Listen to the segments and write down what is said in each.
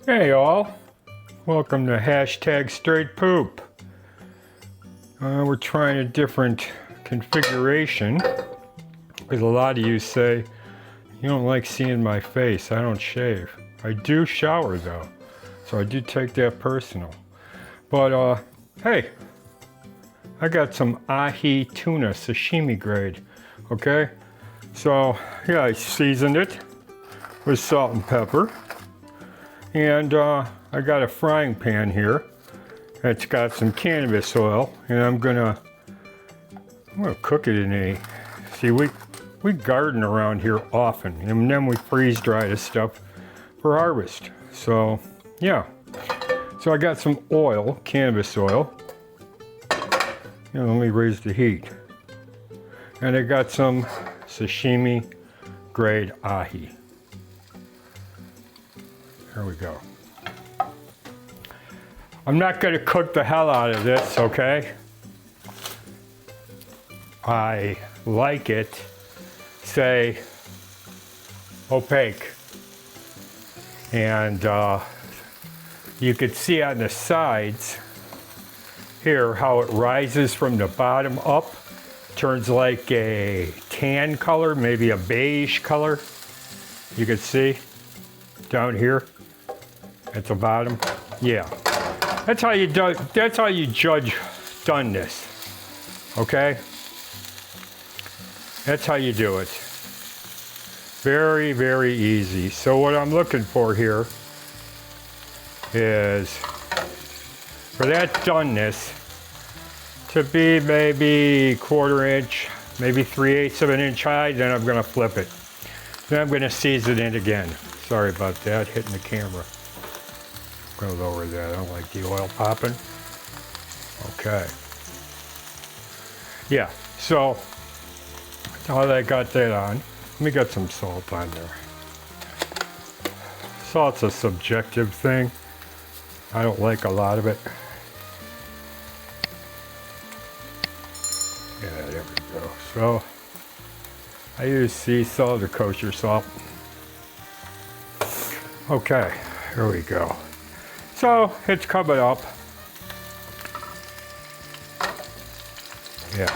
Hey all, welcome to hashtag straight poop. We're trying a different configuration because a lot of you say you don't like seeing my face. I don't shave. I do shower though, so I do take that personal. But hey, I got some AHI tuna sashimi grade, okay? So yeah, I seasoned it with salt and pepper. And I got a frying pan here. It's got some cannabis oil, and I'm gonna cook it in a. See, we garden around here often, and then we freeze dry this stuff for harvest. So yeah, so I got some oil, cannabis oil. Let me raise the heat. And I got some sashimi grade ahi. There we go. I'm not going to cook the hell out of this, okay? I like it, say, opaque. And you could see on the sides here how it rises from the bottom up, turns like a tan color, maybe a beige color. You can see down here at the bottom. Yeah, that's how you do. That's how you judge doneness. Okay, that's how you do it. Very, very easy. So what I'm looking for here is for that doneness to be maybe 1/4 inch, maybe 3/8 of an inch high. Then I'm going to flip it. Then I'm going to season it again. Sorry about that, hitting the camera. I'm going to lower that. I don't like the oil popping. Okay. Yeah, so now that I got that on, let me get some salt on there. Salt's a subjective thing. I don't like a lot of it. Yeah, there we go. So I use sea salt or kosher salt. Okay, here we go. So it's coming up. Yeah,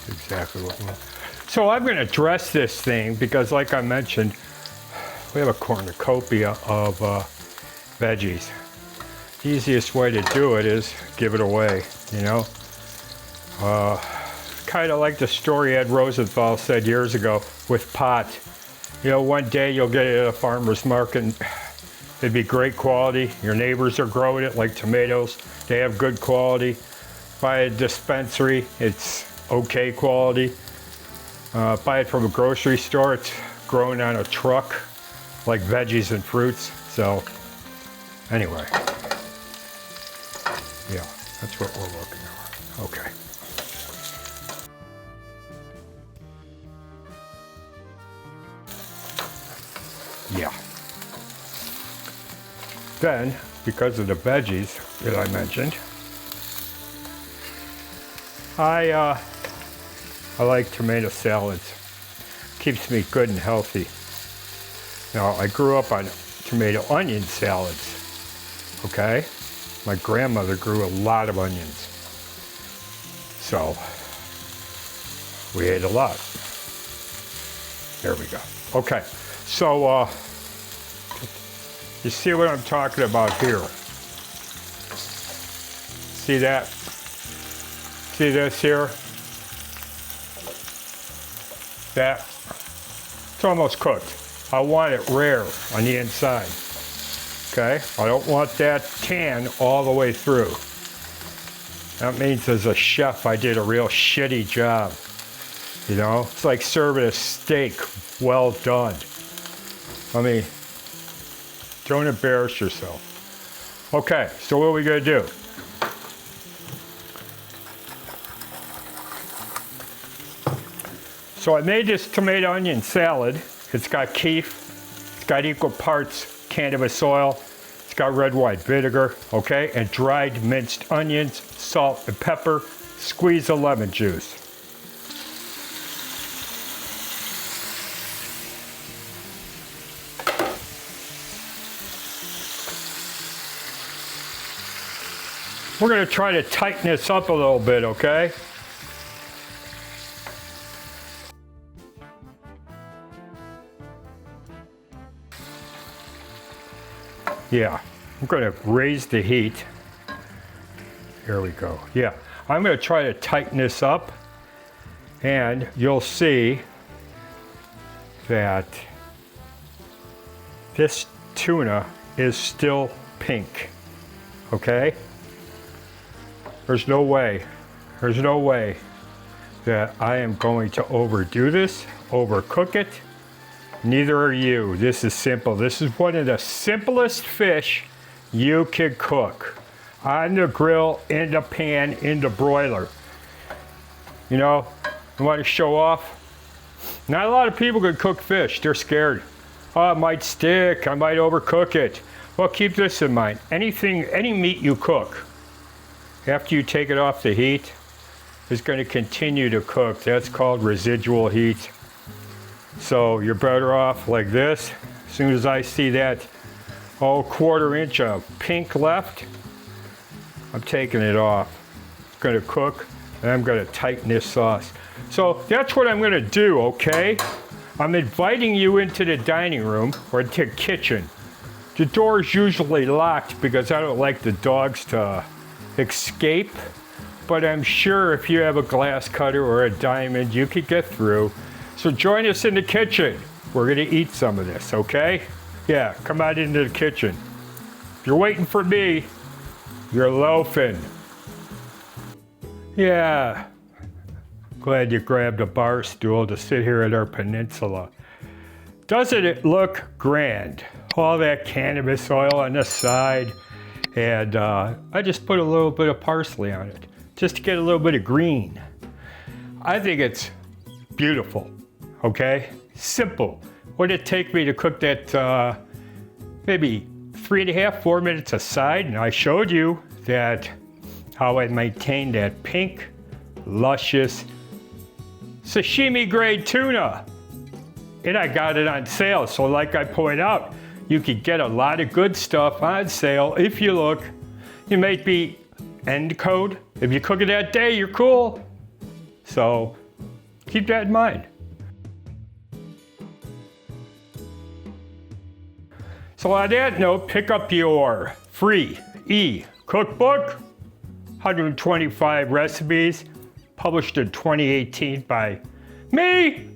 exactly what we want. So I'm going to dress this thing because, like I mentioned, we have a cornucopia of veggies. The easiest way to do it is give it away, you know. Kind of like the story Ed Rosenthal said years ago with pot. You know, one day you'll get it at a farmer's market and it'd be great quality. Your neighbors are growing it like tomatoes. They have good quality. Buy a dispensary, it's okay quality. Buy it from a grocery store, it's grown on a truck like veggies and fruits. So anyway, yeah, that's what we're looking for. Okay. Yeah. Then, because of the veggies that I mentioned, I like tomato salads. Keeps me good and healthy. Now, I grew up on tomato onion salads, okay? My grandmother grew a lot of onions. So, we ate a lot. There we go. Okay, so you see what I'm talking about here? See that? See this here? That? It's almost cooked. I want it rare on the inside. Okay? I don't want that tan all the way through. That means as a chef I did a real shitty job. You know? It's like serving a steak well done. I mean, don't embarrass yourself. Okay, so what are we gonna do? So I made this tomato onion salad. It's got KIEF, it's got equal parts cannabis oil, it's got red wine vinegar, okay, and dried minced onions, salt and pepper, squeeze of lemon juice. We're going to try to tighten this up a little bit, okay? Yeah, I'm going to raise the heat. Here we go. Yeah, I'm going to try to tighten this up, and you'll see that this tuna is still pink, okay? There's no way that I am going to overdo this, overcook it. Neither are you. This is simple. This is one of the simplest fish you can cook. On the grill, in the pan, in the broiler. You know, you want to show off? Not a lot of people can cook fish. They're scared. Oh, it might stick. I might overcook it. Well, keep this in mind. Any meat you cook, after you take it off the heat, is going to continue to cook. That's called residual heat. So you're better off like this. As soon as I see that quarter inch of pink left, I'm taking it off. It's going to cook, and I'm going to tighten this sauce. So that's what I'm going to do, okay? I'm inviting you into the dining room or the kitchen. The door is usually locked because I don't like the dogs to escape, but I'm sure if you have a glass cutter or a diamond, you could get through. So join us in the kitchen. We're gonna eat some of this, okay? Yeah, come out into the kitchen. If you're waiting for me, you're loafing. Yeah, glad you grabbed a bar stool to sit here at our peninsula. Doesn't it look grand? All that cannabis oil on the side, and I just put a little bit of parsley on it, just to get a little bit of green. I think it's beautiful. Okay, simple. What did it take me to cook that maybe 3.5, 4 minutes aside? And I showed you that how I maintained that pink, luscious, sashimi grade tuna. And I got it on sale. So like I point out, you could get a lot of good stuff on sale if you look. You might be end code. If you cook it that day, you're cool. So keep that in mind. So on that note, pick up your free cookbook, 125 recipes, published in 2018 by me,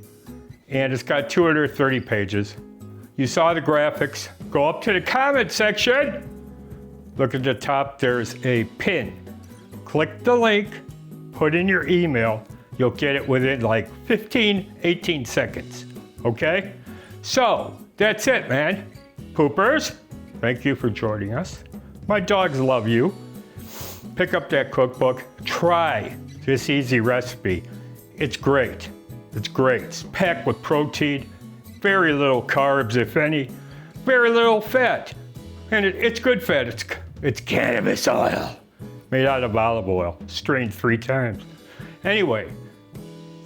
and it's got 230 pages. You saw the graphics. Go up to the comment section. Look at the top, there's a pin. Click the link, put in your email. You'll get it within like 15, 18 seconds, okay? So, that's it, man. Poopers, thank you for joining us. My dogs love you. Pick up that cookbook. Try this easy recipe. It's great. It's great. It's packed with protein, very little carbs, if any, very little fat. And it's good fat. It's cannabis oil made out of olive oil, strained 3 times. Anyway,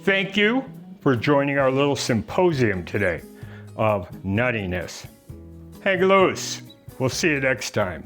thank you for joining our little symposium today of nuttiness. Hang loose. We'll see you next time.